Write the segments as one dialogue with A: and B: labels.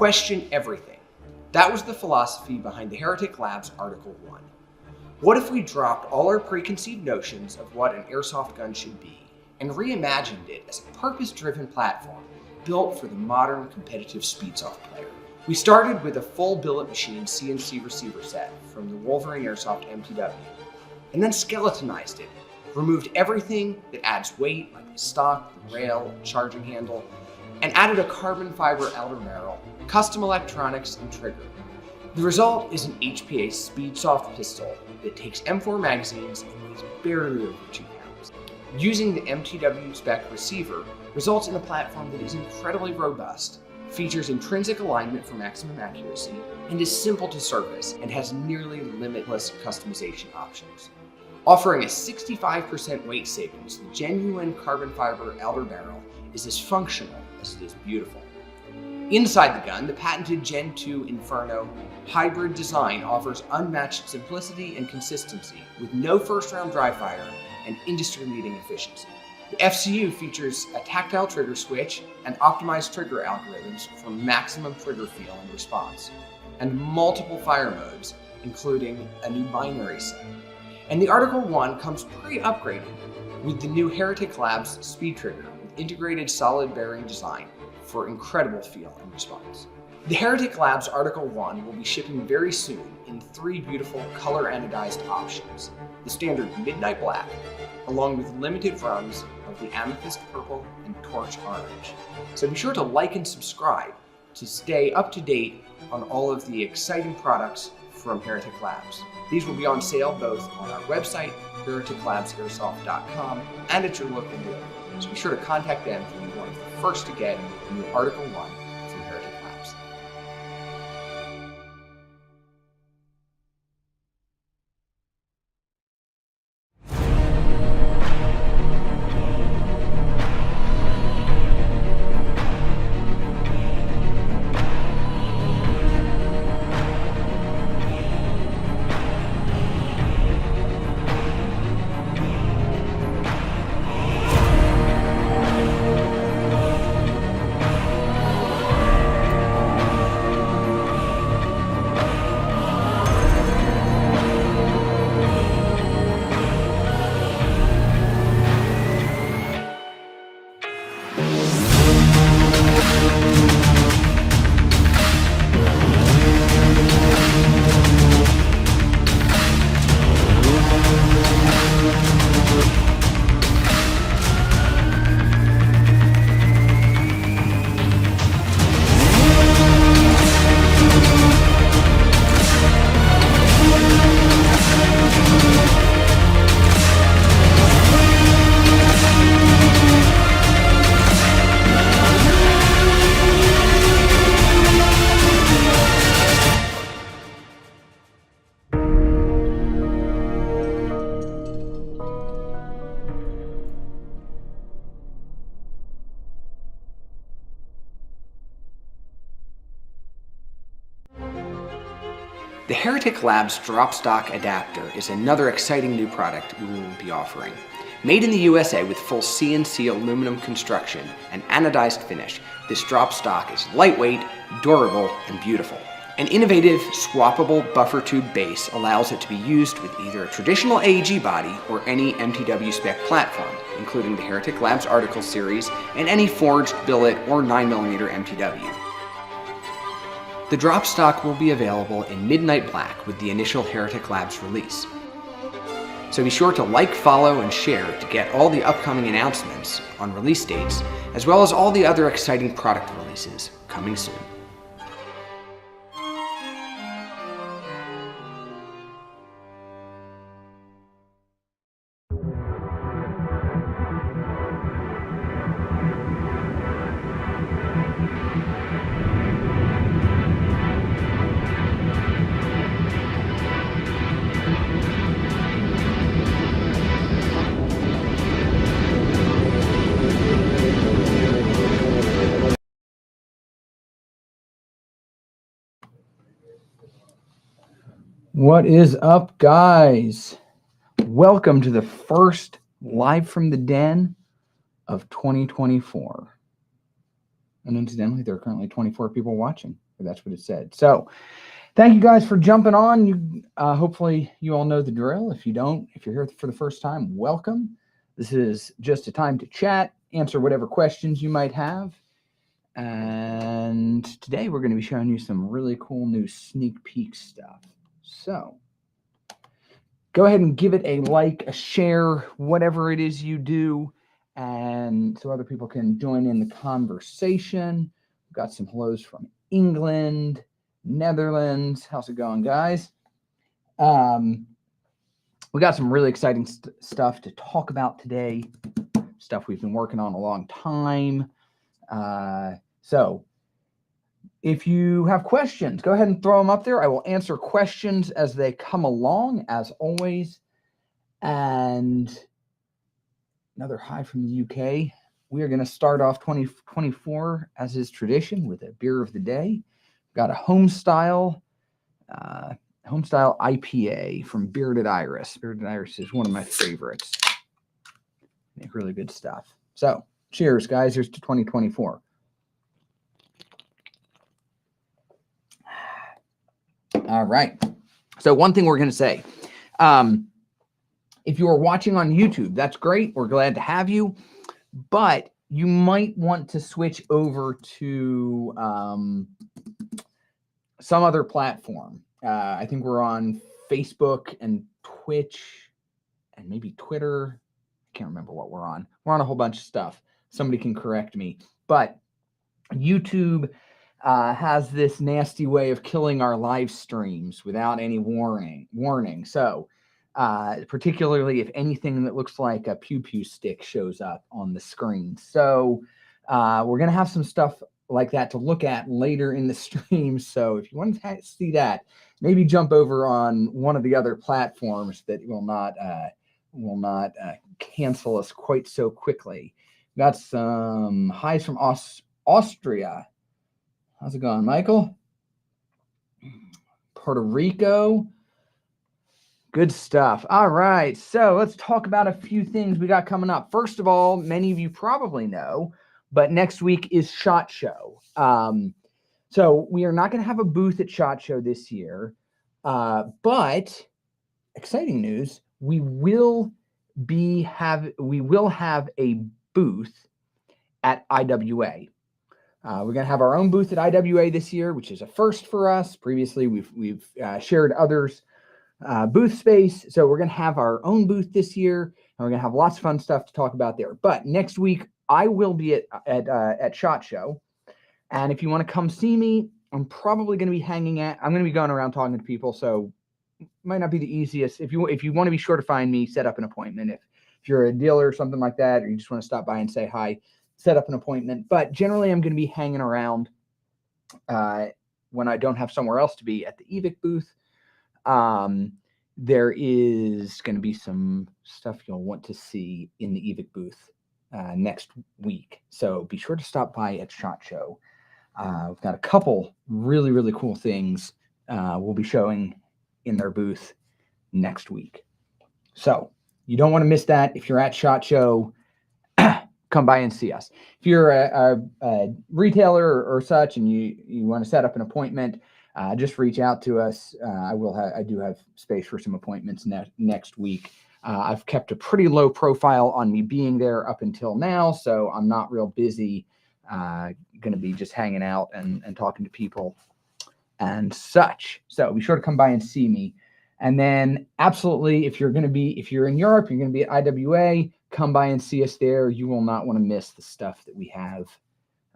A: Question everything. That was the philosophy behind the Heretic Labs Article 1. What if we dropped all our preconceived notions of what an airsoft gun should be and reimagined it as a purpose-driven platform built for the modern competitive speedsoft player? We started with a full billet machine CNC receiver set from the Wolverine Airsoft MTW, and then skeletonized it, removed everything that adds weight like the stock, the rail, charging handle, and added a carbon fiber outer barrel, custom electronics, and trigger. The result is an HPA speedsoft pistol that takes M4 magazines and weighs barely over 2 pounds. Using the MTW spec receiver results in a platform that is incredibly robust, features intrinsic alignment for maximum accuracy, and is simple to service and has nearly limitless customization options. Offering a 65% weight savings, the genuine carbon fiber outer barrel is as functional as it is beautiful. Inside the gun, the patented Gen 2 Inferno hybrid design offers unmatched simplicity and consistency with no first-round dry fire and industry-leading efficiency. The FCU features a tactile trigger switch and optimized trigger algorithms for maximum trigger feel and response, and multiple fire modes, including a new binary set. And the Article 1 comes pre-upgraded with the new Heretic Labs speed trigger with integrated solid bearing design for incredible feel and response. The Heretic Labs Article 1 will be shipping very soon in 3 beautiful color anodized options. The standard midnight black, along with limited runs of the amethyst purple and torch orange. So be sure to like and subscribe to stay up to date on all of the exciting products from Heretic Labs. These will be on sale both on our website, hereticlabsairsoft.com, and at your local dealer. So be sure to contact them to be one of the first to get a new Article 1 from Heretic Labs. The Heretic Labs Drop Stock Adapter is another exciting new product we will be offering. Made in the USA with full CNC aluminum construction and anodized finish, this drop stock is lightweight, durable, and beautiful. An innovative, swappable buffer tube base allows it to be used with either a traditional AEG body or any MTW spec platform, including the Heretic Labs Article series and any forged billet or 9mm MTW. The drop stock will be available in midnight black with the initial Heretic Labs release. So be sure to like, follow, and share to get all the upcoming announcements on release dates, as well as all the other exciting product releases coming soon.
B: What is up, guys? Welcome to the first Live from the Den of 2024. And incidentally, there are currently 24 people watching. That's what it said. So thank you guys for jumping on. You hopefully you all know the drill. If you don't, if you're here for the first time, welcome. This is just a time to chat, answer whatever questions you might have. And today we're going to be showing you some really cool new sneak peek stuff. So go ahead and give it a like, a share, whatever it is you do, and so other people can join in the conversation. We've got some hellos from England, Netherlands. How's it going, guys? We got some really exciting stuff to talk about today, stuff we've been working on a long time. So if you have questions, go ahead and throw them up there. I will answer questions as they come along, as always. And another hi from the UK. We are going to start off 2024, as is tradition, with a beer of the day. We've got a homestyle IPA from Bearded Iris. Bearded Iris is one of my favorites. Make really good stuff. So cheers, guys. Here's to 2024. All right. So one thing we're going to say, if you are watching on YouTube, that's great. We're glad to have you, but you might want to switch over to some other platform. I think we're on Facebook and Twitch and maybe Twitter. I can't remember what we're on. We're on a whole bunch of stuff. Somebody can correct me, but YouTube has this nasty way of killing our live streams without any warning. So particularly if anything that looks like a pew-pew stick shows up on the screen. So we're going to have some stuff like that to look at later in the stream. So if you want to see that, maybe jump over on one of the other platforms that will not cancel us quite so quickly. Got some highs from Austria. How's it going, Michael? Puerto Rico. Good stuff. All right. So let's talk about a few things we got coming up. First of all, many of you probably know, but next week is SHOT Show. So we are not going to have a booth at SHOT Show this year, but exciting news, we will have a booth at IWA. We're going to have our own booth at IWA this year, which is a first for us. Previously, we've shared others' booth space. So we're going to have our own booth this year, and we're going to have lots of fun stuff to talk about there. But next week, I will be at SHOT Show. And if you want to come see me, I'm probably going to be I'm going to be going around talking to people. So it might not be the easiest. If you want to be sure to find me, set up an appointment. If you're a dealer or something like that, or you just want to stop by and say hi, set up an appointment. But generally, I'm going to be hanging around when I don't have somewhere else to be at the EVIC booth. There is going to be some stuff you'll want to see in the EVIC booth next week. So be sure to stop by at SHOT Show. We've got a couple really, really cool things we'll be showing in their booth next week. So you don't want to miss that. If you're at SHOT Show, come by and see us. If you're a retailer or such and you want to set up an appointment, just reach out to us. I do have space for some appointments next week. I've kept a pretty low profile on me being there up until now, so I'm not real busy. Going to be just hanging out and talking to people and such. So be sure to come by and see me. And then absolutely, if you're in Europe, you're going to be at IWA, come by and see us there. You will not want to miss the stuff that we have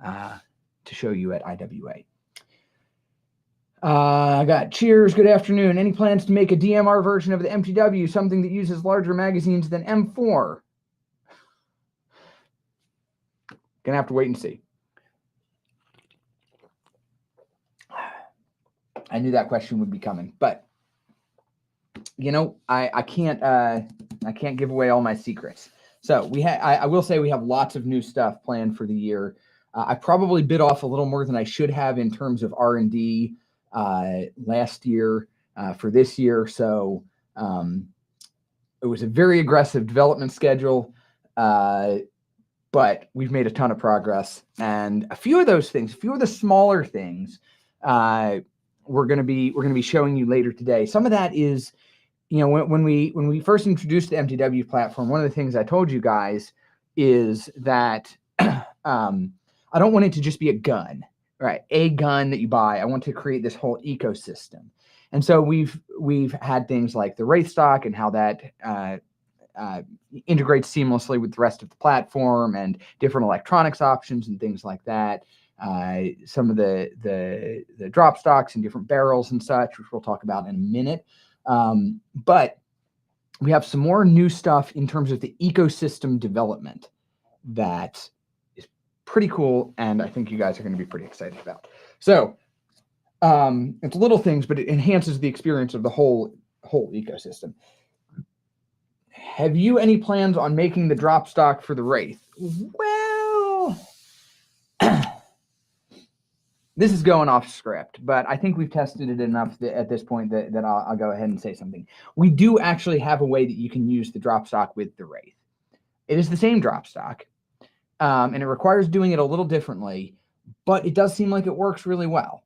B: to show you at IWA. I got cheers. Good afternoon. Any plans to make a DMR version of the MTW, something that uses larger magazines than M4? Gonna have to wait and see. I knew that question would be coming, but I can't give away all my secrets. So I will say we have lots of new stuff planned for the year. I probably bit off a little more than I should have in terms of R&D last year for this year. So it was a very aggressive development schedule, but we've made a ton of progress. And a few of the smaller things we're going to be showing you later today. Some of that is, when we first introduced the MTW platform, one of the things I told you guys is that I don't want it to just be a gun, right? A gun that you buy. I want to create this whole ecosystem. And so we've had things like the Wraith stock and how that integrates seamlessly with the rest of the platform, and different electronics options and things like that. Some of the drop stocks and different barrels and such, which we'll talk about in a minute. But we have some more new stuff in terms of the ecosystem development that is pretty cool, and I think you guys are going to be pretty excited about. So it's little things, but it enhances the experience of the whole ecosystem. Have you any plans on making the drop stock for the Wraith? Well, this is going off script, but I think we've tested it enough at this point that I'll go ahead and say something. We do actually have a way that you can use the drop stock with the Wraith. It is the same drop stock, and it requires doing it a little differently, but it does seem like it works really well.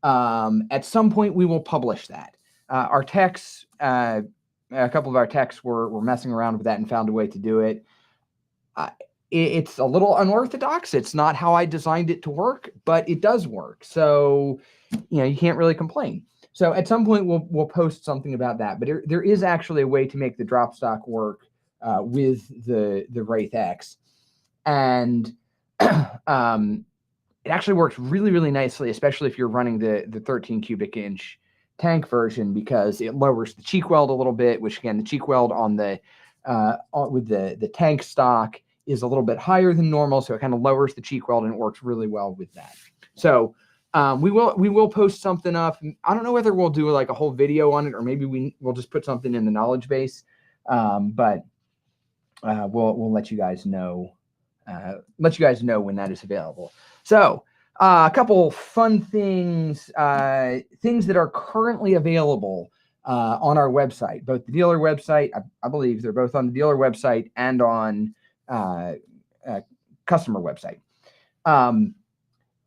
B: At some point, we will publish that. Our techs, a couple of our techs were messing around with that and found a way to do it. It's a little unorthodox. It's not how I designed it to work, but it does work. So, you can't really complain. So at some point we'll post something about that. But there is actually a way to make the drop stock work with the Wraith X, and it actually works really, really nicely, especially if you're running the 13 cubic inch tank version, because it lowers the cheek weld a little bit. Which again, the cheek weld on the with the tank stock is a little bit higher than normal, so it kind of lowers the cheek weld, and it works really well with that. So we will post something up. I don't know whether we'll do like a whole video on it, or maybe we'll just put something in the knowledge base. But we'll let you guys know. When that is available. So a couple fun things, things that are currently available on our website, both the dealer website. I believe they're both on the dealer website and on customer website.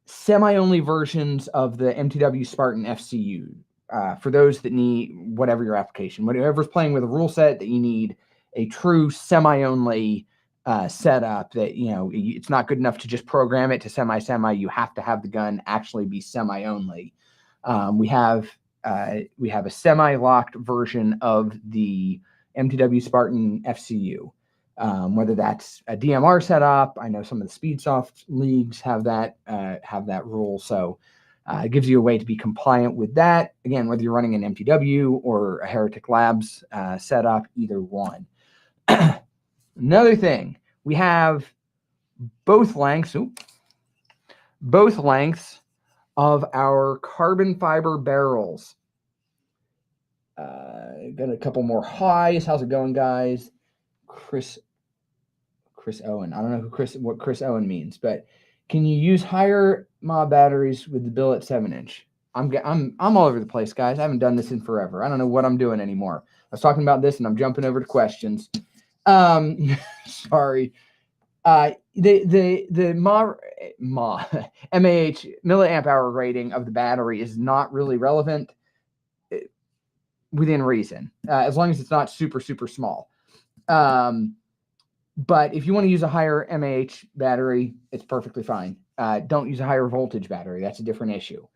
B: Semi-only versions of the MTW Spartan FCU for those that need whatever your application, whatever's playing with a rule set that you need a true semi-only setup. That it's not good enough to just program it to semi. You have to have the gun actually be semi-only. We have a semi-locked version of the MTW Spartan FCU. Whether that's a DMR setup. I know some of the Speedsoft leagues have that rule, so it gives you a way to be compliant with that. Again, whether you're running an MTW or a Heretic Labs setup, either one. Another thing, we have both lengths of our carbon fiber barrels. Got a couple more highs. How's it going, guys? Chris Owen. I don't know what Chris Owen means, but can you use higher MA batteries with the Billet 7-inch? I'm all over the place, guys. I haven't done this in forever. I don't know what I'm doing anymore. I was talking about this and I'm jumping over to questions. Sorry. The MAH milliamp hour rating of the battery is not really relevant within reason, as long as it's not super, super small. But if you want to use a higher MAH battery, it's perfectly fine. Don't use a higher voltage battery. That's a different issue.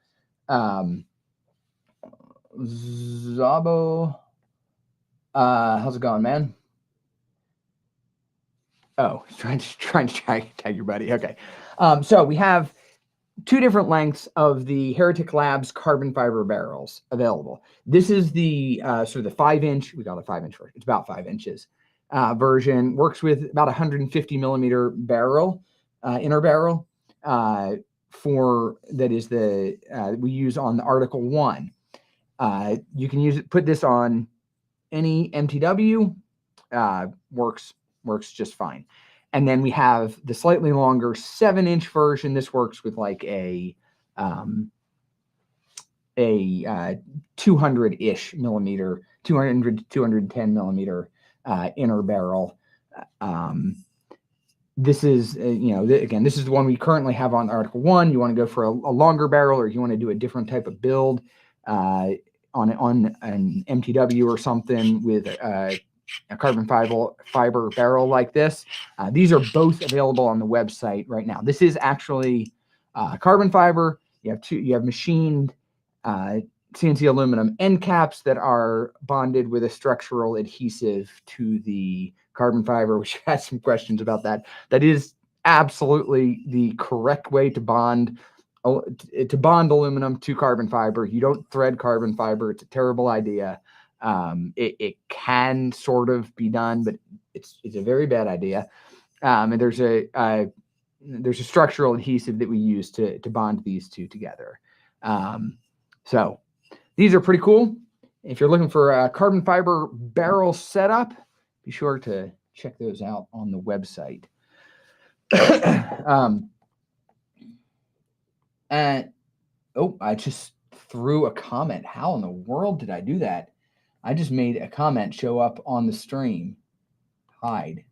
B: Zabo, how's it going, man? Oh, trying to tag your buddy. Okay. So we have two different lengths of the Heretic Labs carbon fiber barrels available. This is the sort of the 5-inch. We got a 5-inch version. It's about 5 inches. Version works with about 150 millimeter barrel, inner barrel, for that is the we use on the Article 1. You can put this on any MTW, works just fine. And then we have the slightly longer 7-inch version. This works with like a 200-ish millimeter, 200 to 210 millimeter inner barrel. And then we have the slightly longer 7-inch version. This works with like a 200 to 210 millimeter inner barrel. This works with like a 200 to 210 millimeter inner barrel. And then we have the slightly longer 7-inch version. This works with like a 200 to 210 millimeter this is, again, this is the one we currently have on Article 1. You want to go for a longer barrel, or you want to do a different type of build on an MTW or something with a carbon fiber barrel like this. These are both available on the website right now. This is actually carbon fiber. You have machined CNC aluminum end caps that are bonded with a structural adhesive to the carbon fiber, which had some questions about that. That is absolutely the correct way to bond aluminum to carbon fiber. You don't thread carbon fiber. It's a terrible idea. It can sort of be done, but it's a very bad idea. And there's a structural adhesive that we use to bond these two together. So these are pretty cool. If you're looking for a carbon fiber barrel setup, be sure to check those out on the website. I just threw a comment. How in the world did I do that? I just made a comment show up on the stream. Hide.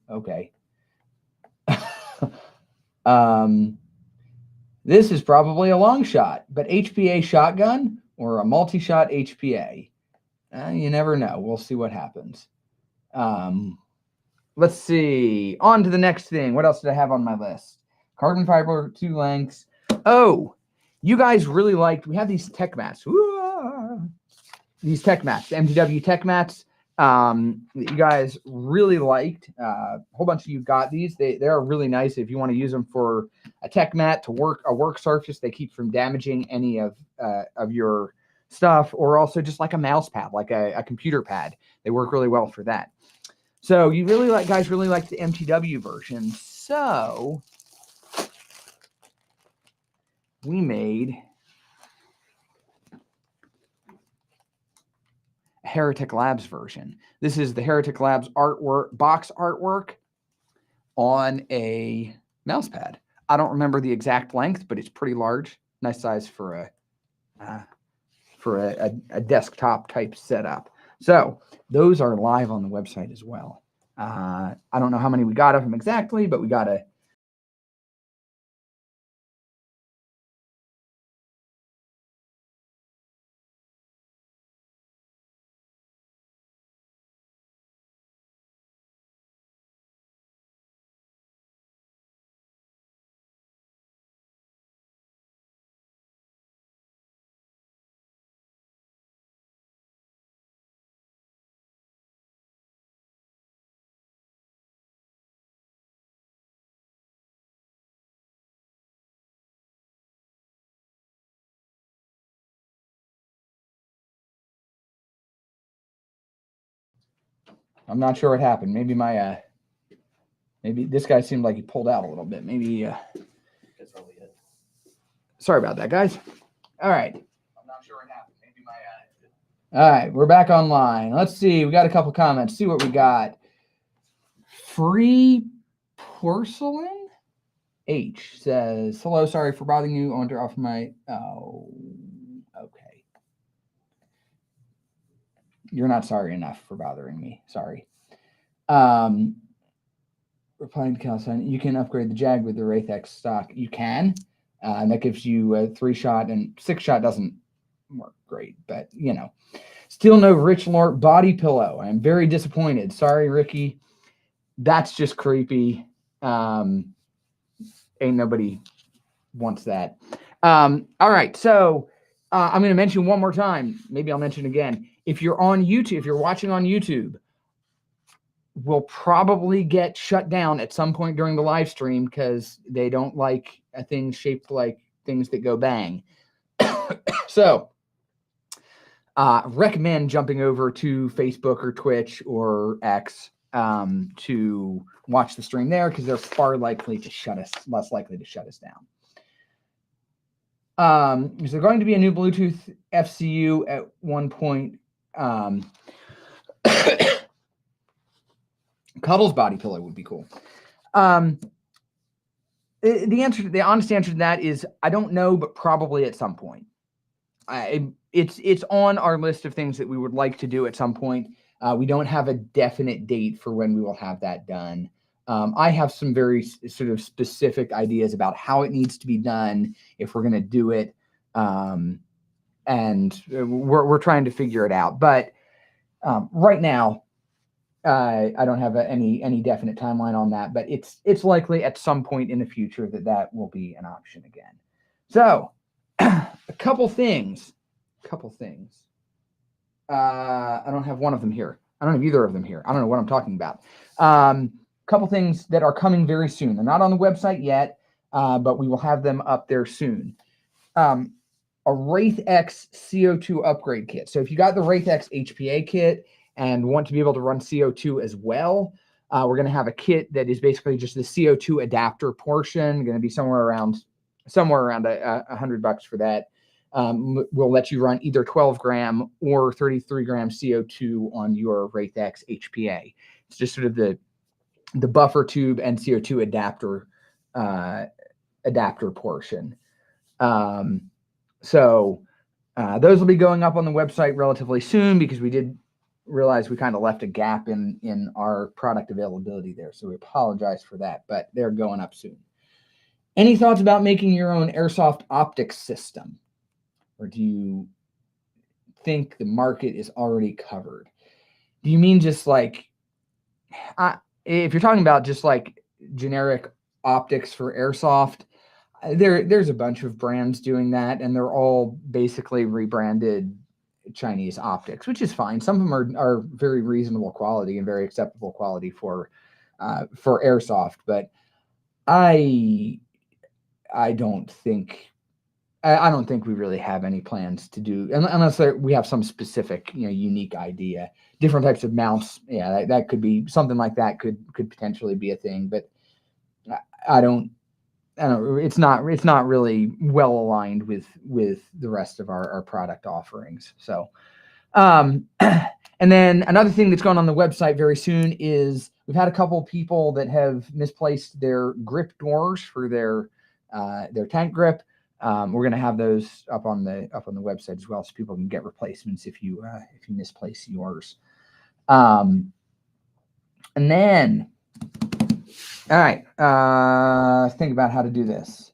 B: Okay. This is probably a long shot, but HPA shotgun or a multi-shot HPA. You never know. We'll see what happens. Let's see. On to the next thing. What else did I have on my list? Carbon fiber, 2 lengths. Oh, you guys really liked, we have these tech mats. These tech mats, the MTW tech mats. That you guys really liked. A whole bunch of you got these. They are really nice if you want to use them for a tech mat to work a work surface. They keep from damaging any of your stuff, or also just like a mouse pad, like a computer pad. They work really well for that. So you guys really like the MTW version. So we made Heretic Labs version. This is the Heretic Labs box artwork on a mouse pad. I don't remember the exact length, but it's pretty large. Nice size for a desktop type setup. So those are live on the website as well. I don't know how many we got of them exactly, but we got a I'm not sure what happened. Maybe maybe this guy seemed like he pulled out a little bit. Maybe that's probably it. Sorry about that, guys. All right. I'm not sure what happened. Maybe all right, we're back online. Let's see. We got a couple comments. See what we got. Free Porcelain H says, hello, sorry for bothering you. I want to offer my okay. You're not sorry enough for bothering me. Sorry. Replying to Calcine, you can upgrade the Jag with the Wraith-X stock. You can. And that gives you a 3-shot, and 6-shot doesn't work great, but Still no Rich Lord body pillow. I'm very disappointed. Sorry, Ricky. That's just creepy. Ain't nobody wants that. All right, so I'm going to mention one more time. Maybe I'll mention again. If you're on YouTube, if you're watching on YouTube, we'll probably get shut down at some point during the live stream because they don't like things shaped like things that go bang. So recommend jumping over to Facebook or Twitch or X to watch the stream there, because they're far likely to shut us, less likely to shut us down. Is there going to be a new Bluetooth FCU at one point? Cuddles body pillow would be cool. The honest answer to that is I don't know, but probably at some point. It's on our list of things that we would like to do at some point. We don't have a definite date for when we will have that done. I have some very sort of specific ideas about how it needs to be done if we're going to do it. And we're trying to figure it out. But right now, I don't have any definite timeline on that, but it's likely at some point in the future that will be an option again. So a couple things. I don't have one of them here. I don't have either of them here. I don't know what I'm talking about. Couple things that are coming very soon. They're not on the website yet, but we will have them up there soon. A Wraith X CO2 upgrade kit. So if you got the Wraith X HPA kit and want to be able to run CO2 as well, we're going to have a kit that is basically just the CO2 adapter portion. Going to be somewhere around $100 for that. We'll let you run either 12 gram or 33 gram CO2 on your Wraith X HPA. It's just sort of the buffer tube and CO2 adapter portion. So those will be going up on the website relatively soon because we did realize we kind of left a gap in our product availability there. So we apologize for that, but they're going up soon. Any thoughts about making your own airsoft optics system? Or do you think the market is already covered? Do you mean just like, if you're talking about just like generic optics for airsoft, there's a bunch of brands doing that, and they're all basically rebranded Chinese optics, which is fine. Some of them are very reasonable quality and very acceptable quality for airsoft, but I don't think we really have any plans to do, unless we have some specific, unique idea. Different types of mounts, yeah, that could be something like that. Could potentially be a thing, but I don't. It's not really well aligned with the rest of our product offerings. So, and then another thing that's going on the website very soon is we've had a couple people that have misplaced their grip doors for their tank grip. We're going to have those up on the website as well, so people can get replacements if you misplace yours. And then, all right, think about how to do this.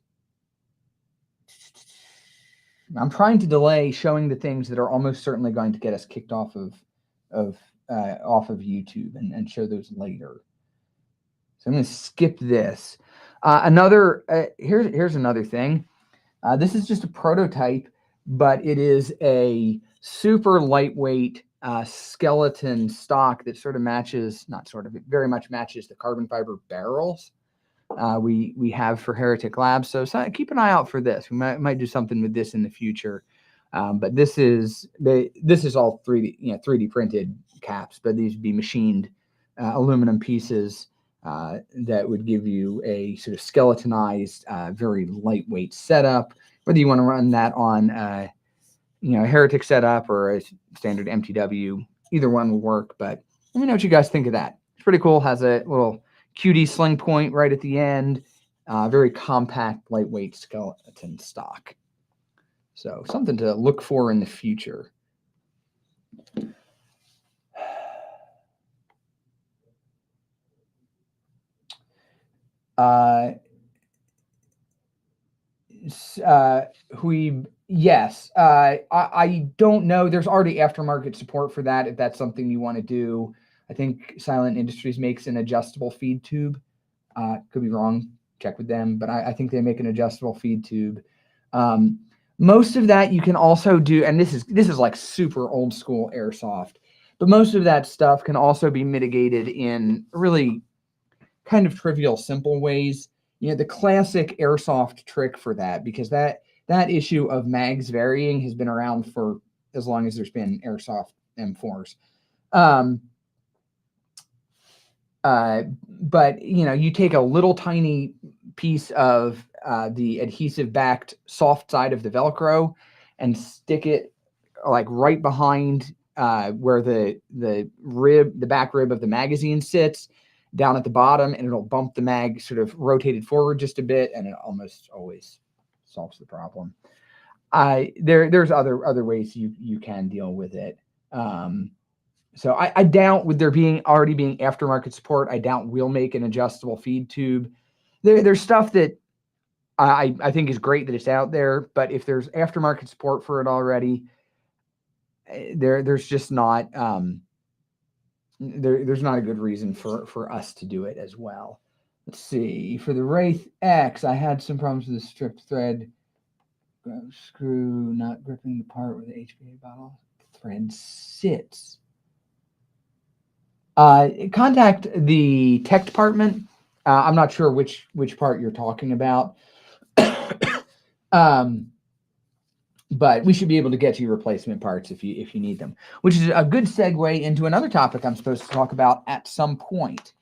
B: I'm trying to delay showing the things that are almost certainly going to get us kicked off of YouTube and show those later. So I'm going to skip this. Here's another thing. This is just a prototype, but it is a super lightweight skeleton stock that it very much matches the carbon fiber barrels we have for Heretic Labs. So keep an eye out for this. We might do something with this in the future. But this is all 3D printed caps, but these would be machined aluminum pieces that would give you a sort of skeletonized, very lightweight setup. Whether you want to run that on a Heretic setup or a standard MTW, either one will work. But let me know what you guys think of that. It's pretty cool. Has a little QD sling point right at the end. Very compact, lightweight skeleton stock. So something to look for in the future. Yes. I don't know. There's already aftermarket support for that if that's something you want to do. I think Silent Industries makes an adjustable feed tube. Could be wrong. Check with them, but I think they make an adjustable feed tube. Most of that you can also do, and this is like super old school airsoft, but most of that stuff can also be mitigated in really kind of trivial, simple ways. The classic airsoft trick for that, because that issue of mags varying has been around for as long as there's been airsoft M4s. But you take a little tiny piece of the adhesive backed soft side of the Velcro and stick it like right behind where the back rib of the magazine sits, down at the bottom, and it'll bump the mag sort of rotated forward just a bit, and it almost always solves the problem. There's other ways you can deal with it. So I doubt, with there already being aftermarket support, I doubt we'll make an adjustable feed tube. There's stuff that I think is great that it's out there, but if there's aftermarket support for it already, there's just not there's not a good reason for us to do it as well. Let's see. For the Wraith X, I had some problems with the strip thread screw not gripping the part where the HPA bottle thread sits. Contact the tech department. I'm not sure which part you're talking about. But we should be able to get you replacement parts if you need them, which is a good segue into another topic I'm supposed to talk about at some point.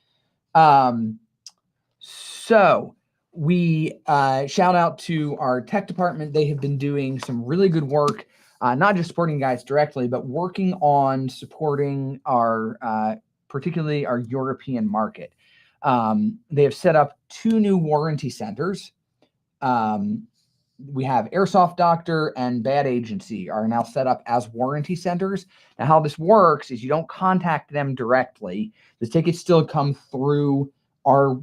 B: So we shout out to our tech department. They have been doing some really good work, not just supporting guys directly, but working on supporting our particularly our European market. They have set up 2 new warranty centers. We have Airsoft Doctor and Bad Agency are now set up as warranty centers. Now, how this works is you don't contact them directly. The tickets still come through our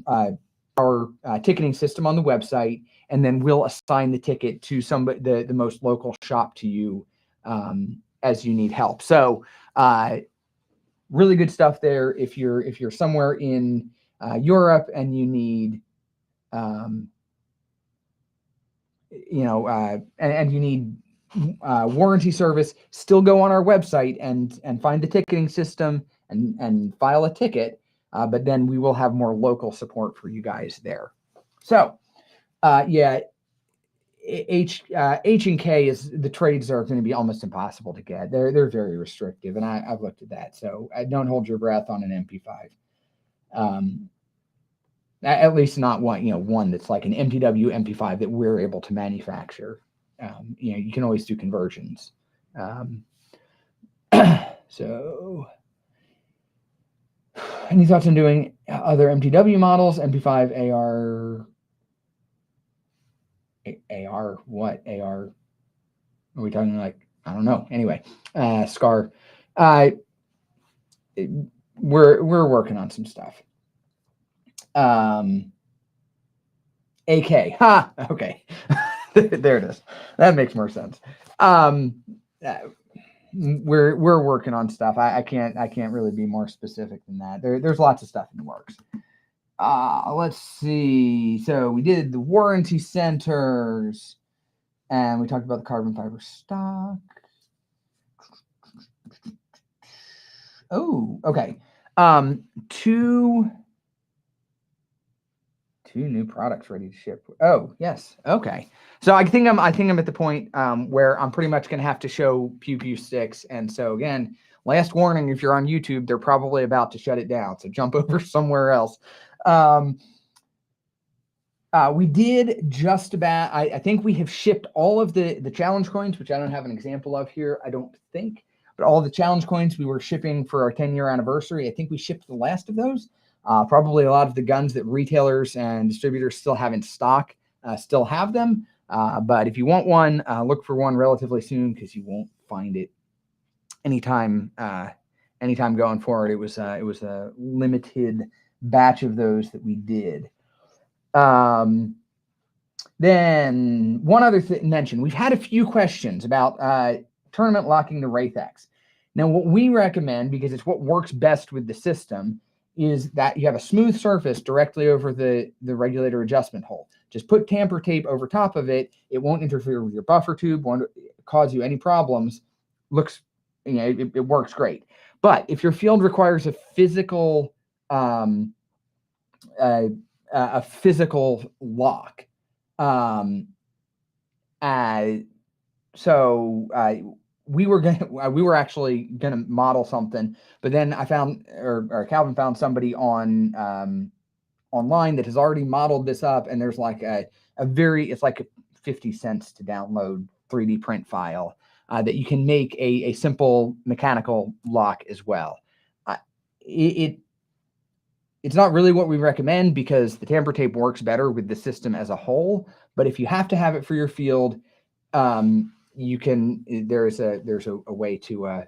B: ticketing system on the website, and then we'll assign the ticket to somebody, the most local shop to you as you need help. So really good stuff there. If you're somewhere in Europe and you need and you need warranty service, still go on our website and find the ticketing system and file a ticket. But then we will have more local support for you guys there. So, H and K is the trades are going to be almost impossible to get. They're very restrictive, and I've looked at that. So don't hold your breath on an MP5. At least not one that's like an MTW MP5 that we're able to manufacture. You can always do conversions. So, any thoughts on doing other MTW models? MP5 AR what? AR? Are we talking like, I don't know. Anyway, SCAR. We're working on some stuff. AK. Ha! Okay. There it is. That makes more sense. We're working on stuff. I can't really be more specific than that. There's lots of stuff in the works. Let's see. So we did the warranty centers, and we talked about the carbon fiber stock. Oh, okay. Two new products ready to ship. Oh, yes. Okay. So I think I'm at the point where I'm pretty much going to have to show Pew Pew sticks. And so again, last warning, if you're on YouTube, they're probably about to shut it down. So jump over somewhere else. We did just about, I think we have shipped all of the challenge coins, which I don't have an example of here, I don't think, but all the challenge coins we were shipping for our 10-year anniversary. I think we shipped the last of those. Probably a lot of the guns that retailers and distributors still have in stock still have them. But if you want one, look for one relatively soon, because you won't find it anytime going forward. It was a limited batch of those that we did. Then one other mention, we've had a few questions about tournament locking the Wraith X. Now, what we recommend, because it's what works best with the system, is that you have a smooth surface directly over the regulator adjustment hole. Just put tamper tape over top of it. It won't interfere with your buffer tube, won't cause you any problems. It works great. But if your field requires a physical lock, we were actually gonna model something, but then I found, or Calvin found somebody online that has already modeled this up, and there's like it's like 50 cents to download 3D print file that you can make a simple mechanical lock as well. It's not really what we recommend, because the tamper tape works better with the system as a whole. But if you have to have it for your field, you can. There's a way to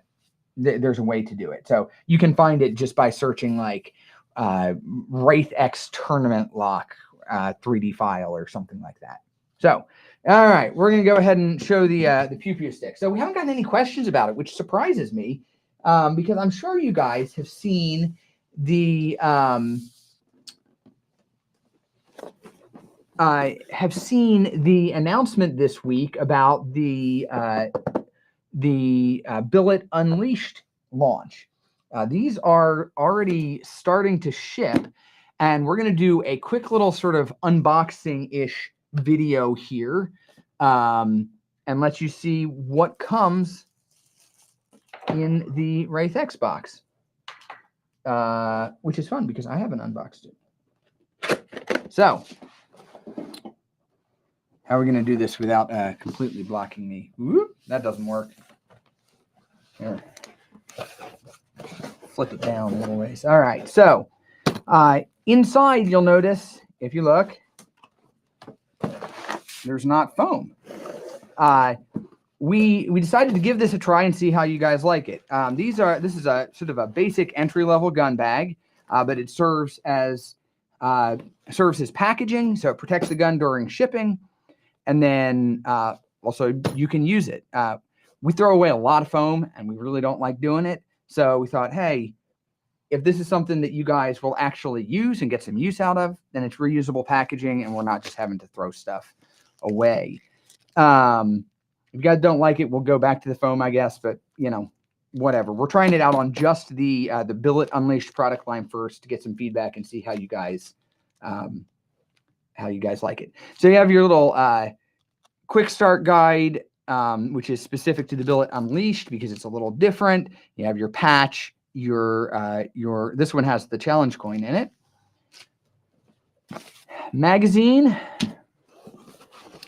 B: there's a way to do it. So you can find it just by searching like Wraith X Tournament Lock 3D file or something like that. So, all right, we're going to go ahead and show the Pew Pew stick. So we haven't gotten any questions about it, which surprises me because I'm sure you guys have seen the announcement this week about the Billet Unleashed launch. These are already starting to ship, and we're going to do a quick little sort of unboxing-ish video here and let you see what comes in the Wraith X box, which is fun because I haven't unboxed it. So, how are we going to do this without completely blocking me? Whoop, that doesn't work. Here. Flip it down a little ways. All right, so inside you'll notice, if you look, there's not foam. We decided to give this a try and see how you guys like it. This is a sort of a basic entry-level gun bag, but it serves as packaging, so it protects the gun during shipping, and then also you can use it. We throw away a lot of foam, and we really don't like doing it. So we thought, hey, if this is something that you guys will actually use and get some use out of, then it's reusable packaging, and we're not just having to throw stuff away. If you guys don't like it, we'll go back to the foam, I guess. But whatever. We're trying it out on just the Billet Unleashed product line first to get some feedback and see how you guys like it. So you have your little quick start guide, which is specific to the Billet Unleashed because it's a little different. You have your patch. This one has the challenge coin in it. Magazine.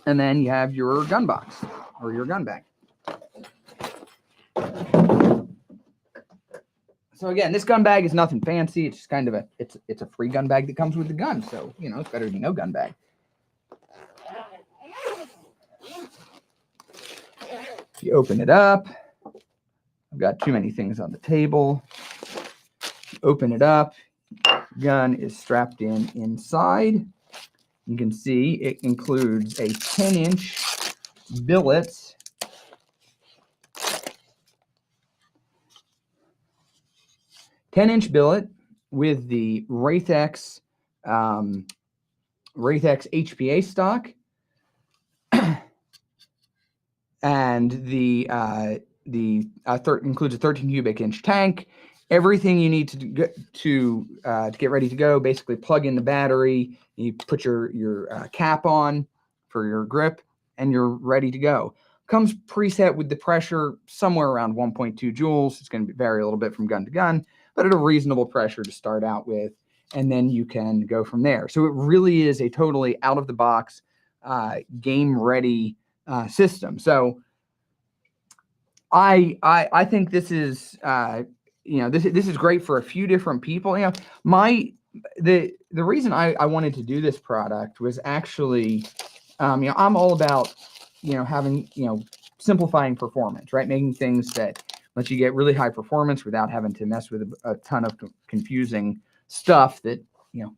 B: And then you have your gun box or your gun bag. So again, this gun bag is nothing fancy. It's just kind of it's a free gun bag that comes with the gun. So, it's better than no gun bag. If you open it up, I've got too many things on the table. Open it up, gun is strapped inside. You can see it includes a 10-inch billet, with the Wraith X HPA stock, and includes a 13 cubic inch tank. Everything you need to get ready to go. Basically, plug in the battery. You put your cap on for your grip, and you're ready to go. Comes preset with the pressure somewhere around 1.2 joules. It's going to vary a little bit from gun to gun, but at a reasonable pressure to start out with, and then you can go from there. So it really is a totally out of the box, game ready system. So I think this is this is great for a few different people. The reason I wanted to do this product was actually, I'm all about, having, simplifying performance, right? Making things that let you get really high performance without having to mess with a ton of confusing stuff that, you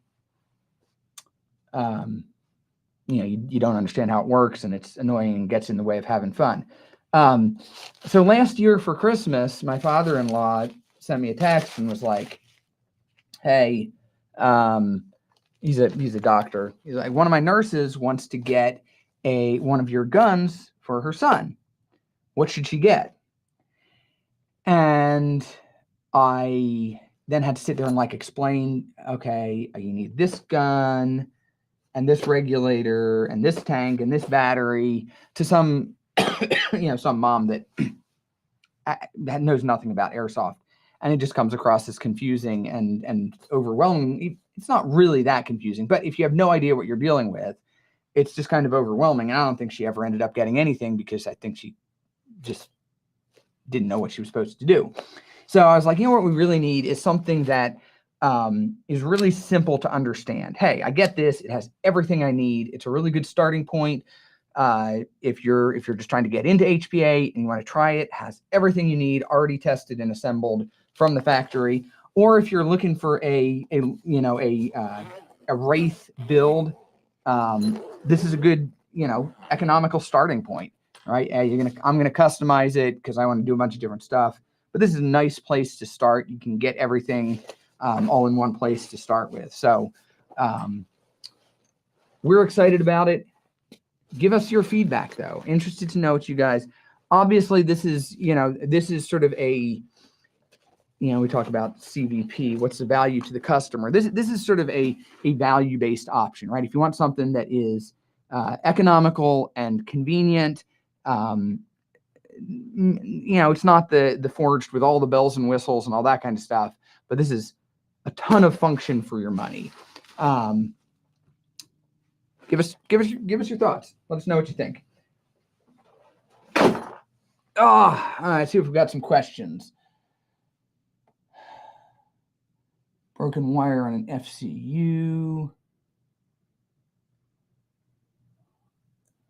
B: don't understand how it works, and it's annoying and gets in the way of having fun. So last year for Christmas, my father-in-law sent me a text and was like, hey, he's a doctor. He's like, one of my nurses wants to get one of your guns for her son. What should she get? And I then had to sit there and explain, okay, you need this gun and this regulator and this tank and this battery to some, some mom that knows nothing about airsoft. And it just comes across as confusing and overwhelming. It's not really that confusing, but if you have no idea what you're dealing with, it's just kind of overwhelming. And I don't think she ever ended up getting anything because I think she just didn't know what she was supposed to do. So I was like, what we really need is something that is really simple to understand. Hey, I get this. It has everything I need. It's a really good starting point. If you're just trying to get into HPA and you want to try it, has everything you need already tested and assembled from the factory. Or if you're looking for a Wraith build, this is a good economical starting point, right? I'm gonna customize it because I want to do a bunch of different stuff. But this is a nice place to start. You can get everything all in one place to start with. So we're excited about it. Give us your feedback, though. Interested to know what you guys. Obviously, this is sort of a, we talked about CVP. What's the value to the customer? This is sort of a value-based option, right? If you want something that is economical and convenient, it's not the forged with all the bells and whistles and all that kind of stuff, but this is a ton of function for your money. Give us your thoughts. Let us know what you think. All right, see if we've got some questions. Broken wire on an FCU.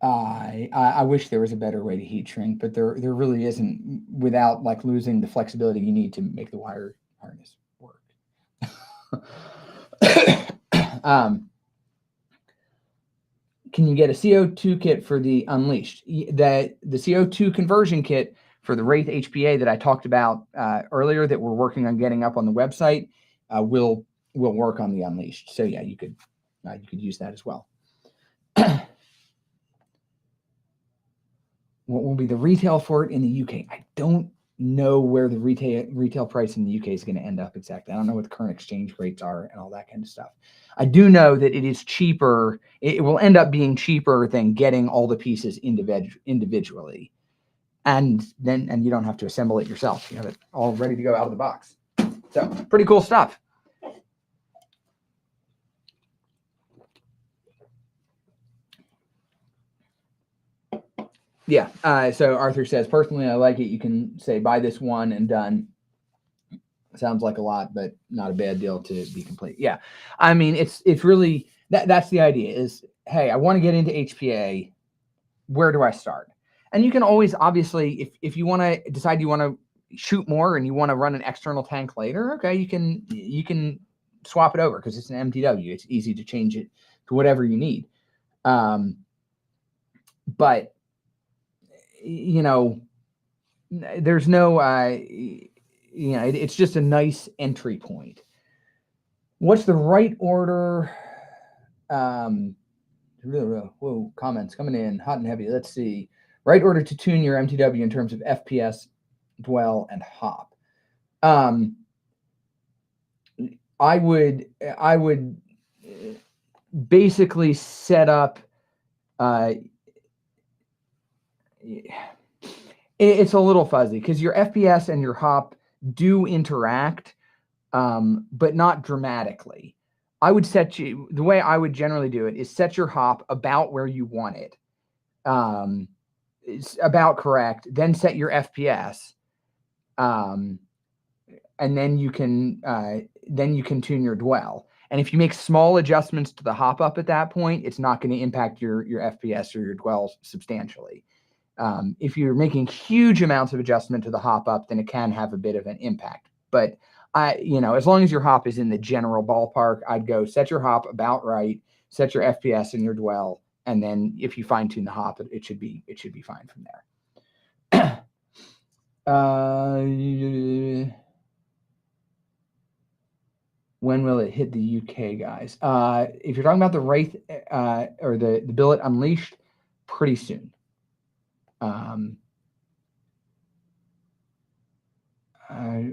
B: I wish there was a better way to heat shrink, but there really isn't, without like losing the flexibility you need to make the wire harness work. Can you get a CO2 kit for the Unleashed? The CO2 conversion kit for the Wraith HPA that I talked about earlier that we're working on getting up on the website will work on the Unleashed. So yeah, you could use that as well. What will be the retail for it in the UK? I don't know where the retail price in the UK is going to end up exactly. I don't know what the current exchange rates are and all that kind of stuff. I do know that it is cheaper. It will end up being cheaper than getting all the pieces individually. And you don't have to assemble it yourself. You have it all ready to go out of the box. So pretty cool stuff. Yeah. So Arthur says, personally, I like it. You can say, buy this one and done. Sounds like a lot, but not a bad deal to be complete. Yeah. I mean, it's really, that's the idea is, hey, I want to get into HPA. Where do I start? And you can always, obviously, if you want to decide you want to shoot more and you want to run an external tank later, okay, you can swap it over because it's an MTW. It's easy to change it to whatever you need. But there's no, it's just a nice entry point. What's the right order? Whoa, comments coming in hot and heavy. Let's see. Right order to tune your MTW in terms of FPS, dwell, and hop. I would basically set up. It's a little fuzzy because your FPS and your hop do interact, but not dramatically. I would the way I would generally do it is set your hop about where you want it. It's about correct. Then set your FPS. And then you can tune your dwell. And if you make small adjustments to the hop up at that point, it's not going to impact your FPS or your dwell substantially. If you're making huge amounts of adjustment to the hop up, then it can have a bit of an impact. But as long as your hop is in the general ballpark, I'd go set your hop about right, set your FPS and your dwell, and then if you fine tune the hop, it should be fine from there. When will it hit the UK, guys? If you're talking about the Wraith or the Billet Unleashed, pretty soon. I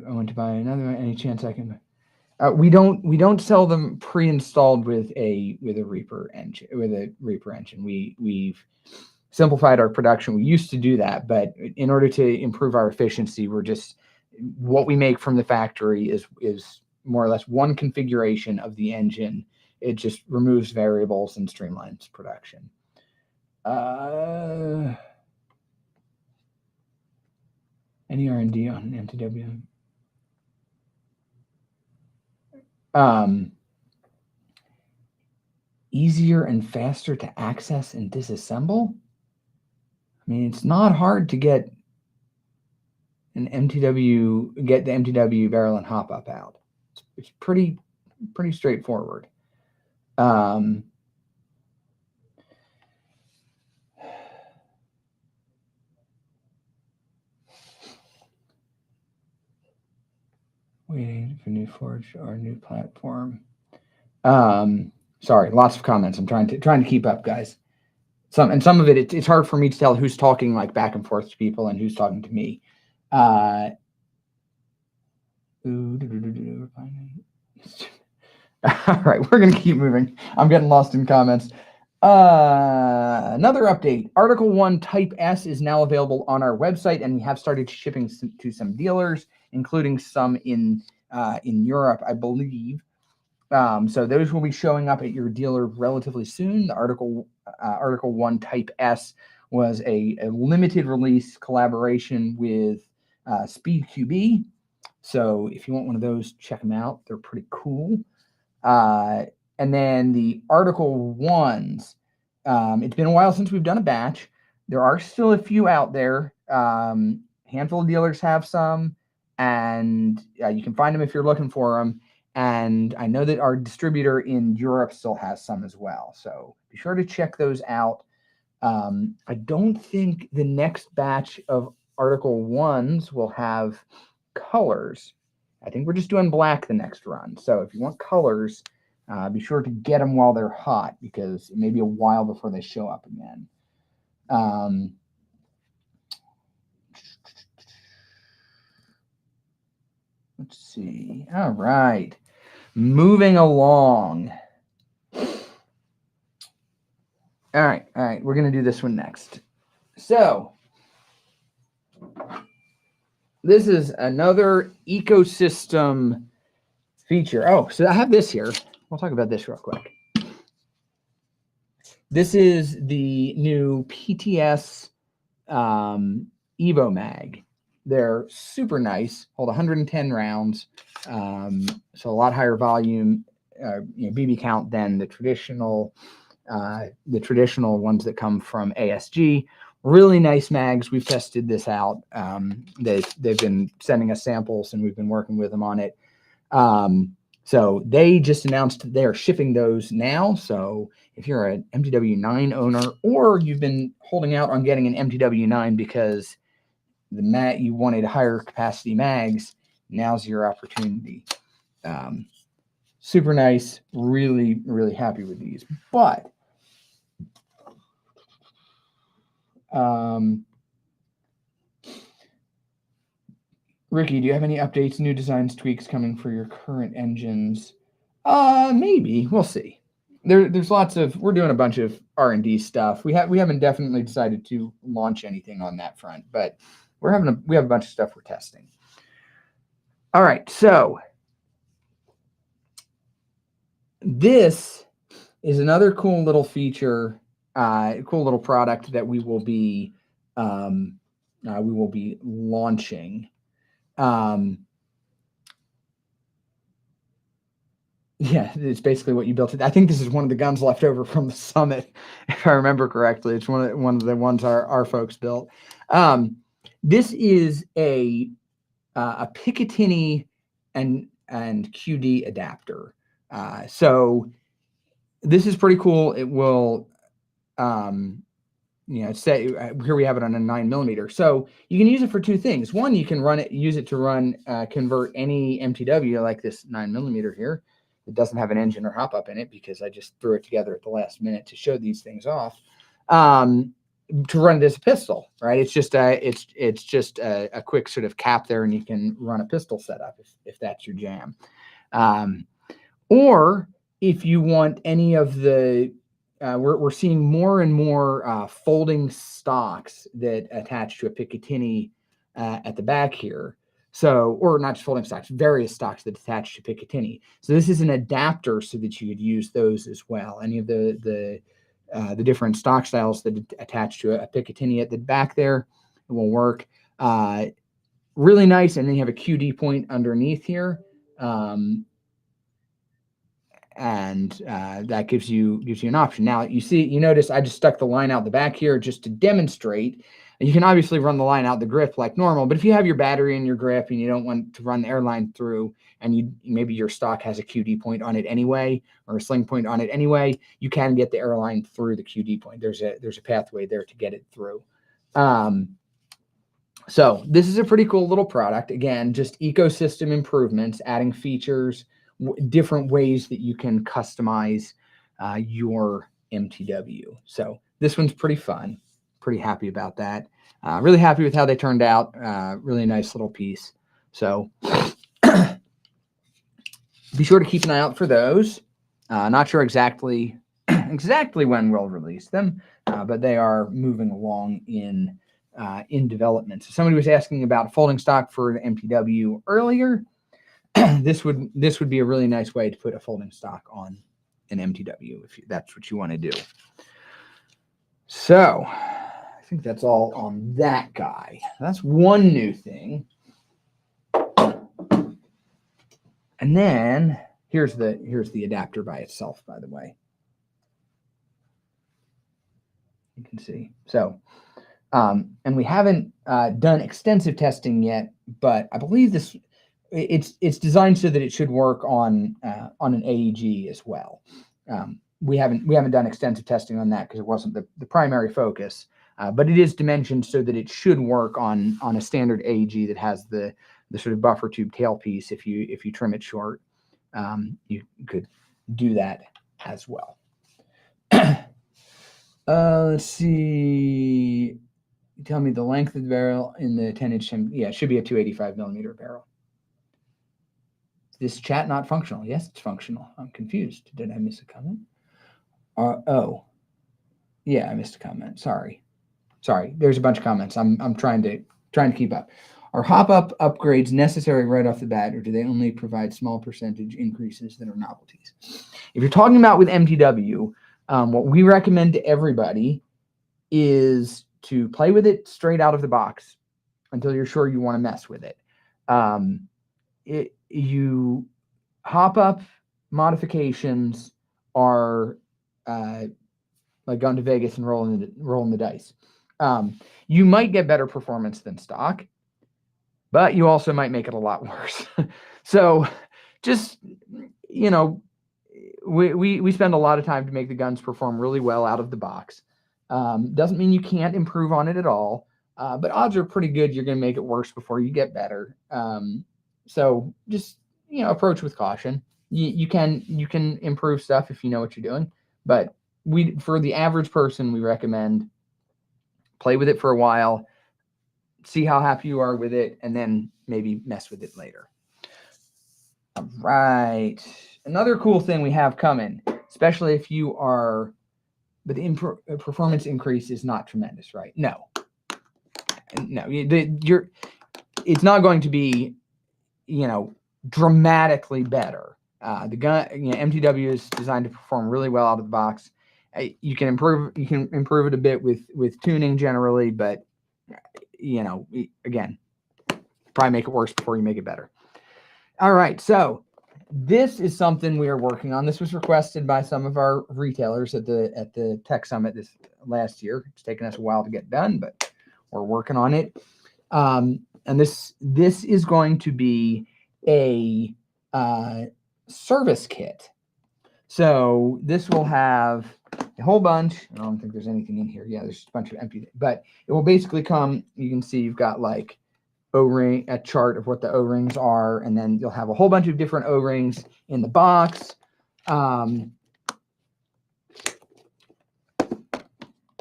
B: want to buy another one. Any chance I can? We don't sell them pre-installed with a Reaper engine. We've simplified our production. We used to do that, but in order to improve our efficiency, we're just what we make from the factory is more or less one configuration of the engine. It just removes variables and streamlines production. Any R&D on MTW? Easier and faster to access and disassemble? I mean, it's not hard to get the MTW barrel and hop up out. It's pretty straightforward. Waiting for new forge or new platform. Sorry, lots of comments. I'm trying to keep up, guys. Some of it's hard for me to tell who's talking like back and forth to people and who's talking to me. All right, we're gonna keep moving. I'm getting lost in comments. Another update. Article 1 Type S is now available on our website, and we have started shipping to some dealers, including some in Europe, I believe. So those will be showing up at your dealer relatively soon. The Article 1 Type S was a limited release collaboration with Speed QB. So if you want one of those, check them out. They're pretty cool. And then the Article 1s, it's been a while since we've done a batch. There are still a few out there. Handful of dealers have some, and you can find them if you're looking for them. And I know that our distributor in Europe still has some as well. So be sure to check those out. I don't think the next batch of Article 1s will have colors. I think we're just doing black the next run. So if you want colors, be sure to get them while they're hot, because it may be a while before they show up again. Let's see. All right. Moving along. All right. We're going to do this one next. So this is another ecosystem feature. Oh, so I have this here. We'll talk about this real quick. This is the new PTS Evo Mag. They're super nice, hold 110 rounds, so a lot higher volume, BB count than the traditional ones that come from ASG. Really nice mags. We've tested this out. They've been sending us samples, and we've been working with them on it. So they just announced they are shipping those now. So if you're an MTW9 owner, or you've been holding out on getting an MTW9 because you wanted higher capacity mags, now's your opportunity. Super nice. Really, really happy with these. But Ricky, do you have any updates, new designs, tweaks coming for your current engines? Maybe. We'll see. There's lots of, we're doing a bunch of R&D stuff. We haven't definitely decided to launch anything on that front, but we have a bunch of stuff we're testing. All right, so this is another cool little feature, cool little product that we will be launching. Yeah, it's basically what you built it. I think this is one of the guns left over from the summit, if I remember correctly. It's one of the ones our folks built. This is a Picatinny and QD adapter. So this is pretty cool. It will, say here we have it on a 9mm. So you can use it for two things. One, you can use it to convert any MTW like this 9mm here. It doesn't have an engine or hop up in it because I just threw it together at the last minute to show these things off. To run it as a pistol, right? It's just a quick sort of cap there, and you can run a pistol setup if that's your jam. Or if you want any of the, we're seeing more and more folding stocks that attach to a Picatinny at the back here. So, or not just folding stocks, various stocks that attach to Picatinny. So this is an adapter so that you could use those as well. Any of the different stock styles that attach to a Picatinny at the back there, it will work. Really nice. And then you have a QD point underneath here. and that gives you an option. Now you notice I just stuck the line out the back here just to demonstrate. You can obviously run the line out the grip like normal, but if you have your battery in your grip and you don't want to run the Airline through, and maybe your stock has a QD point on it anyway, or a sling point on it anyway, you can get the Airline through the QD point. There's a pathway there to get it through. So this is a pretty cool little product. Again, just ecosystem improvements, adding features, different ways that you can customize your MTW. So this one's pretty fun. Pretty happy about that. Really happy with how they turned out. Really nice little piece. So be sure to keep an eye out for those. Not sure exactly when we'll release them, but they are moving along in development. So somebody was asking about folding stock for the MTW earlier. This would be a really nice way to put a folding stock on an MTW if that's what you want to do. So I think that's all on that guy. That's one new thing. And then here's the adapter by itself, by the way. You can see. So, and we haven't done extensive testing yet, but I believe it's designed so that it should work on an AEG as well. We haven't done extensive testing on that because it wasn't the primary focus, but it is dimensioned so that it should work on a standard AEG that has the sort of buffer tube tailpiece. If you trim it short, you could do that as well. Let's see. Tell me the length of the barrel in the 10-inch. Yeah, it should be a 285 millimeter barrel. Is this chat not functional? Yes, it's functional. I'm confused. Did I miss a comment? Oh, yeah, I missed a comment. Sorry. There's a bunch of comments. I'm trying to keep up. Are hop-up upgrades necessary right off the bat, or do they only provide small percentage increases that are novelties? If you're talking about with MTW, what we recommend to everybody is to play with it straight out of the box until you're sure you want to mess with it. You hop-up modifications are like going to Vegas and rolling the dice. You might get better performance than stock, but you also might make it a lot worse. So just, we spend a lot of time to make the guns perform really well out of the box. Doesn't mean you can't improve on it at all, but odds are pretty good you're going to make it worse before you get better. So just, approach with caution. You can improve stuff if you know what you're doing, but for the average person, we recommend play with it for a while, see how happy you are with it, and then maybe mess with it later. All right. Another cool thing we have coming, especially if you are, but the performance increase is not tremendous, right? No, it's not going to be, dramatically better. The gun, MTW is designed to perform really well out of the box. You can improve it a bit with tuning generally, but again, probably make it worse before you make it better. All right, so this is something we are working on. This was requested by some of our retailers at the Tech Summit this last year. It's taken us a while to get done, but we're working on it. And this is going to be a service kit. So this will have a whole bunch. I don't think there's anything in here. Yeah, there's just a bunch of empty, but it will basically come. You can see you've got like O-ring, a chart of what the O-rings are, and then you'll have a whole bunch of different O-rings in the box.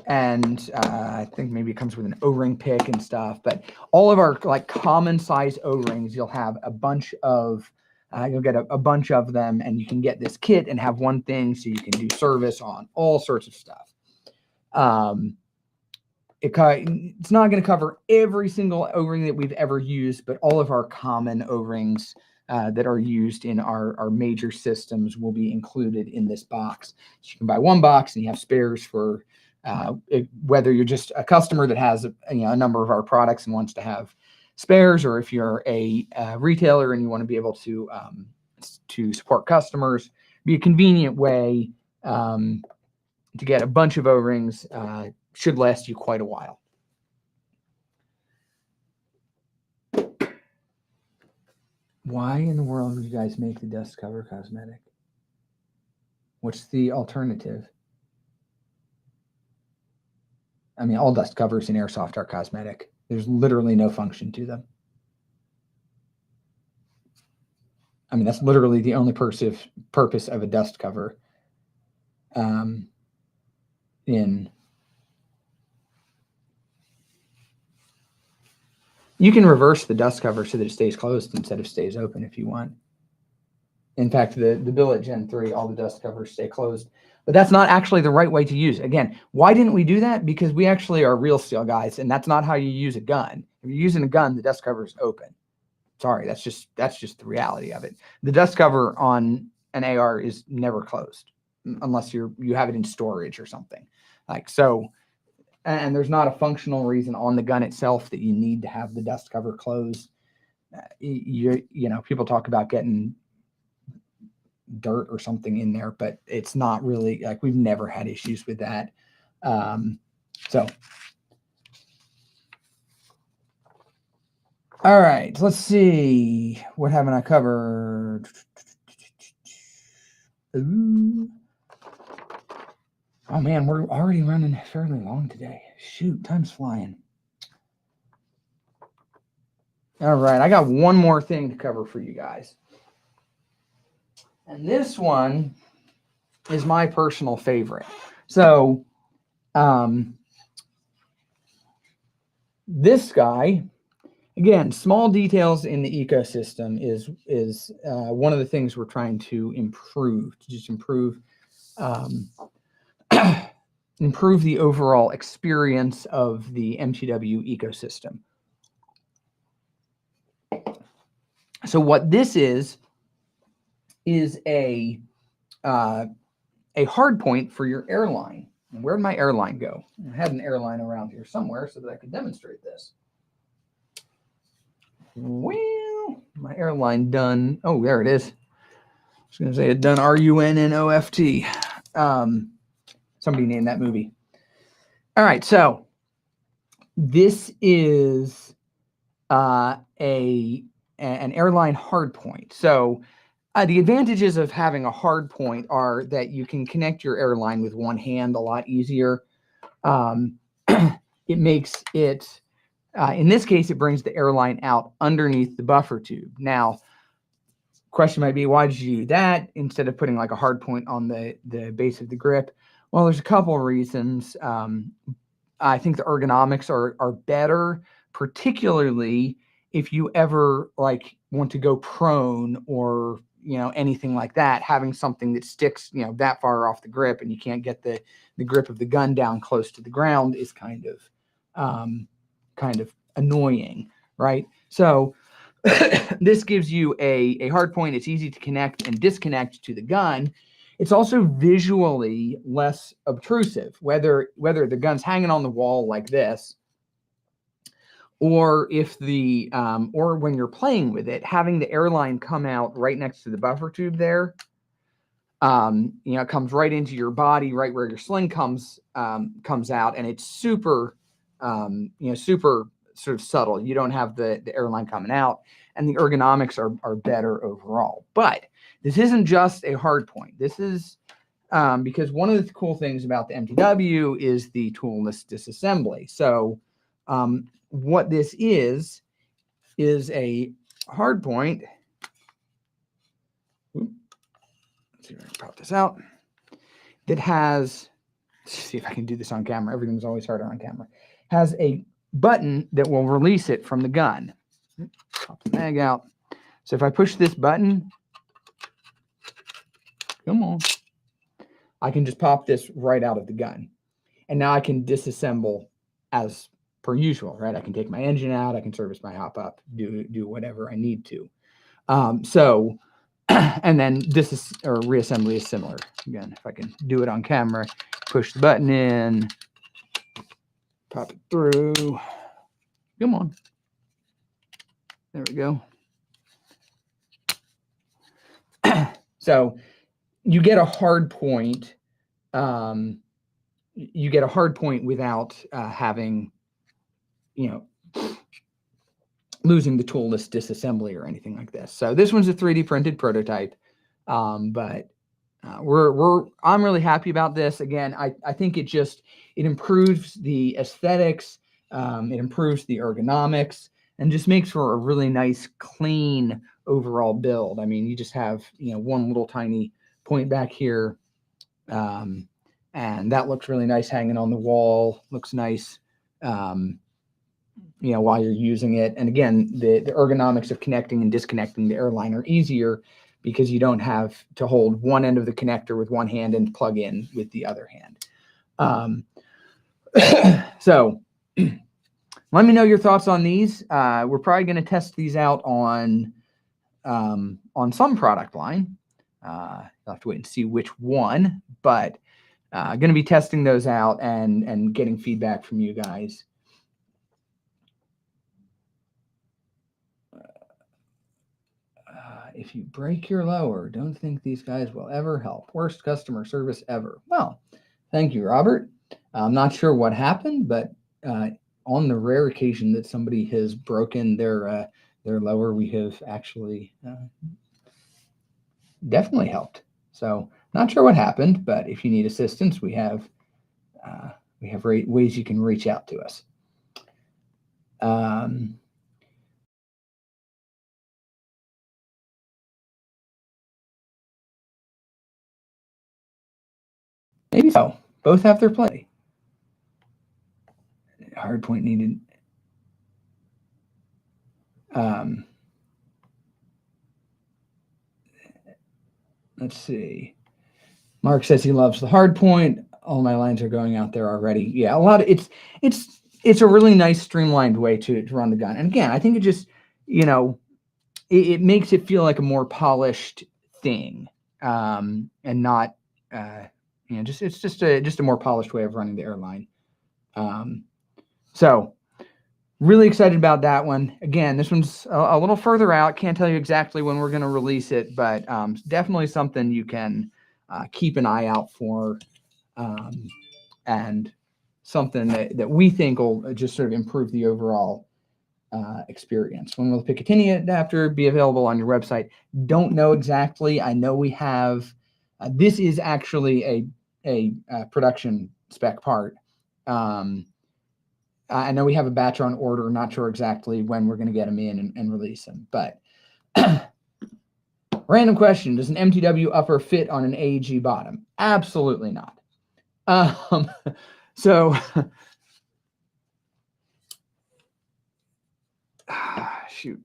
B: And I think maybe it comes with an O-ring pick and stuff, but all of our like common size O-rings, you'll have a bunch of, you'll get a bunch of them, and you can get this kit and have one thing so you can do service on all sorts of stuff. It's not going to cover every single O-ring that we've ever used, but all of our common O-rings that are used in our major systems will be included in this box. So you can buy one box and you have spares for whether you're just a customer that has a number of our products and wants to have spares, or if you're a retailer and you want to be able to support customers, be a convenient way to get a bunch of O-rings. Should last you quite a while. Why in the world would you guys make the dust cover cosmetic? What's the alternative? I mean, all dust covers in airsoft are cosmetic. There's literally no function to them. I mean, that's literally the only purpose of a dust cover. You can reverse the dust cover so that it stays closed instead of stays open if you want. In fact, the Billet Gen 3, all the dust covers stay closed. But that's not actually the right way to use it. Again, why didn't we do that? Because we actually are real steel guys, and that's not how you use a gun. If you're using a gun, the dust cover is open. Sorry, that's just the reality of it. The dust cover on an AR is never closed unless you have it in storage or something. Like so, and there's not a functional reason on the gun itself that you need to have the dust cover closed. You know, people talk about getting dirt or something in there, but it's not really, like, we've never had issues with that. So all right, let's see, what haven't I covered? Ooh. Oh man, we're already running fairly long today. Shoot, time's flying. All right, I got one more thing to cover for you guys. And this one is my personal favorite. So, this guy, again, small details in the ecosystem is one of the things we're trying to improve, to just improve improve the overall experience of the MTW ecosystem. So what this is a hard point for your airline. And where'd my airline go? I had an airline around here somewhere so that I could demonstrate this. Well, my airline done. Oh, there it is. I was going to say it done RUNNOFT. Somebody named that movie. All right, so this is an airline hard point. So the advantages of having a hard point are that you can connect your airline with one hand a lot easier. It makes it, in this case, it brings the airline out underneath the buffer tube. Now, question might be, why did you do that instead of putting like a hard point on the base of the grip? Well, there's a couple of reasons. I think the ergonomics are better, particularly if you ever like want to go prone or, you know, anything like that. Having something that sticks, you know, that far off the grip and you can't get the grip of the gun down close to the ground is kind of annoying, right? So this gives you a hard point. It's easy to connect and disconnect to the gun. It's also visually less obtrusive, whether the gun's hanging on the wall like this, or if the or when you're playing with it, having the airline come out right next to the buffer tube there, you know, it comes right into your body, right where your sling comes out, and it's super, you know, super sort of subtle. You don't have the airline coming out, and the ergonomics are better overall. But this isn't just a hard point. This is because one of the cool things about the MTW is the toolless disassembly. So what this is a hard point. Let's see if I can pop this out. That has, let's see if I can do this on camera. Everything's always harder on camera. Has a button that will release it from the gun. Pop the mag out. So if I push this button, come on, I can just pop this right out of the gun. And now I can disassemble as per usual, right? I can take my engine out, I can service my hop up, do whatever I need to. So, and then reassembly is similar. Again, if I can do it on camera, push the button in, pop it through. Come on. There we go. So you get a hard point. You get a hard point without having, losing the toolless disassembly or anything like this. So this one's a 3D printed prototype, but I'm really happy about this. Again, I think it improves the aesthetics, it improves the ergonomics, and just makes for a really nice, clean overall build. I mean, you just have one little tiny point back here, and that looks really nice hanging on the wall. Looks nice, while you're using it. And again, the ergonomics of connecting and disconnecting the Airline are easier because you don't have to hold one end of the connector with one hand and plug in with the other hand. So let me know your thoughts on these. We're probably going to test these out on some product line. You'll have to wait and see which one, but going to be testing those out and getting feedback from you guys. If you break your lower, don't think these guys will ever help. Worst customer service ever. Well, thank you, Robert. I'm not sure what happened, but on the rare occasion that somebody has broken their lower, we have actually definitely helped. So not sure what happened, but if you need assistance, we have ways you can reach out to us. Maybe so. Both have their play. Hardpoint needed. Let's see. Mark says he loves the hardpoint. All my lines are going out there already. Yeah, a lot of it's a really nice streamlined way to run the gun. And again, I think it just it makes it feel like a more polished thing, and not it's just a more polished way of running the Airline. So really excited about that one. Again, this one's a little further out. Can't tell you exactly when we're going to release it, but definitely something you can keep an eye out for, and something that we think will just sort of improve the overall experience. When will the Picatinny adapter be available on your website? Don't know exactly. I know we have. This is actually a production spec part. I know we have a batch on order. Not sure exactly when we're going to get them in and release them. But random question: does an MTW upper fit on an AEG bottom? Absolutely not. So. Shoot.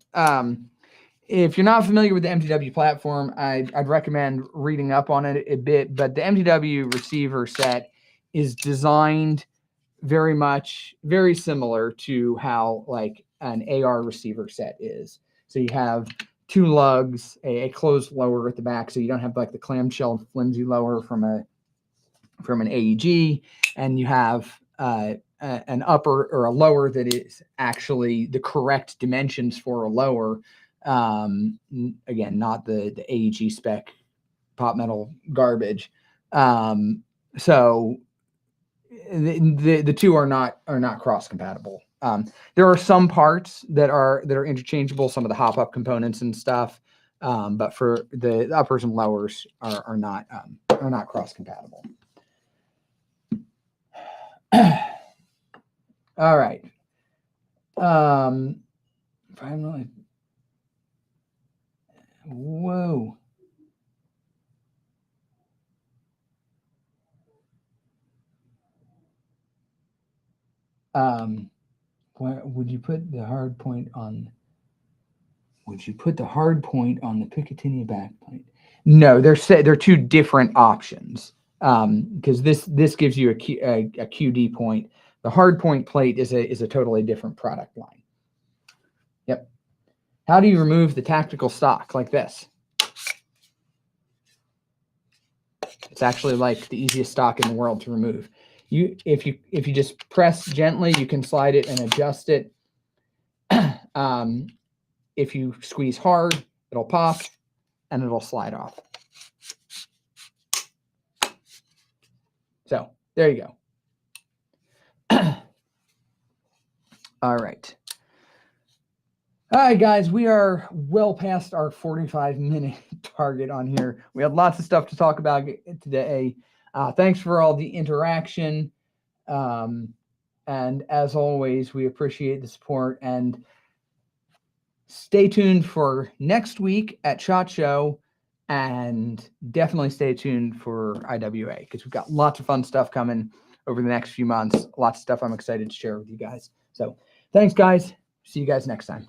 B: If you're not familiar with the MTW platform, I'd recommend reading up on it a bit. But the MTW receiver set is designed very similar to how like an AR receiver set is. So you have two lugs, a closed lower at the back, so you don't have like the clamshell flimsy lower from an AEG, and you have an upper or a lower that is actually the correct dimensions for a lower. Again, not the AEG spec pot metal garbage. So the two are not cross compatible. There are some parts that are interchangeable, some of the hop up components and stuff, but for the uppers and lowers are not cross compatible. All right. Finally. Whoa. Where would you put the hard point on? Would you put the hard point on the Picatinny backplate? No, they're two different options. Because this gives you a QD point. The hard point plate is a totally different product line. Yep. How do you remove the tactical stock like this? It's actually like the easiest stock in the world to remove. If you just press gently, you can slide it and adjust it. If you squeeze hard, it'll pop and it'll slide off. So there you go. All right. All right, guys, we are well past our 45-minute target on here. We had lots of stuff to talk about today. Thanks for all the interaction. And as always, we appreciate the support. And stay tuned for next week at SHOT Show. And definitely stay tuned for IWA because we've got lots of fun stuff coming over the next few months. Lots of stuff I'm excited to share with you guys. So thanks, guys. See you guys next time.